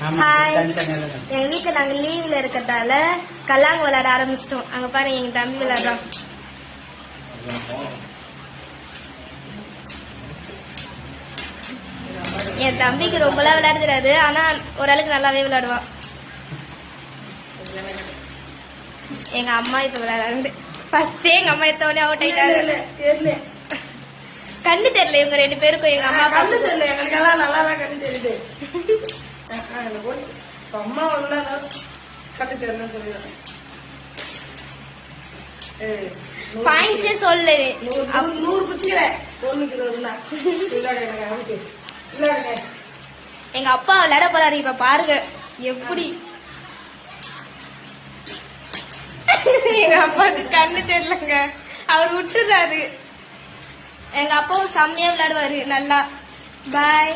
Hi, எங்க வீட்டுல நாங்க லீவ்ல இருக்கிறதால கல்லாங்க விளையாட ஆரம்பிச்சிட்டோம். அங்க பாருங்க எங்க தம்பி விளையாடுறான். என் தம்பிக்கு ரொம்பலாம் விளையாட தெரியாது, ஆனா ஓரளவுக்கு நல்லாவே விளையாடுவான். எங்க அம்மா இப்ப விளையாடுறது ஃபர்ஸ்டே எங்க அம்மா எத்தவொடனே அவுட் ஆயிட்டாங்க. கண்ணு தெரியல இவங்க ரெண்டு பேருக்கும். எங்க அம்மா கண்ணு தெரியல, எங்களுக்கெல்லாம் நல்லா கண்ணு தெரியுது. அம்மா கண்ணு தெரியல சொல்லிடுறேன். பாயிண்ட்ஸே சொல்லு. 100 பிடிச்சிக்கிறேன். 1 எங்க அப்பா விளையாட போறாரு இப்ப பாருங்க எப்படி. எங்க அப்பாவுக்கு கண்ணு தெரியலங்க, அவர் விட்டுறாரு. எங்க அப்பாவும் செம்மையா விளையாடுவாரு நல்லா. பாய்.